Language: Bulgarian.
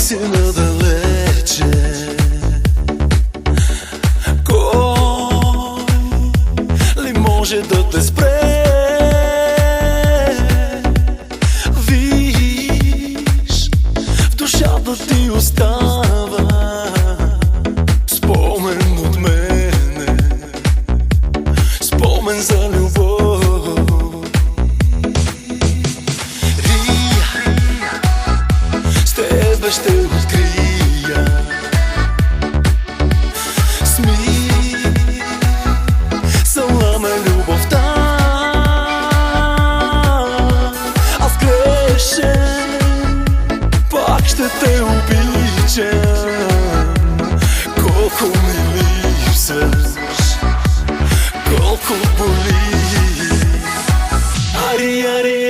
си надалече. Кой ли може да те спре? Виж, в душата ти остава спомен от мене, спомен за любов. С тебе ще открия смисъла на любовта. Аз грешен, пак ще те обичам. Колко ми липсваш, колко боли. Ари, ари,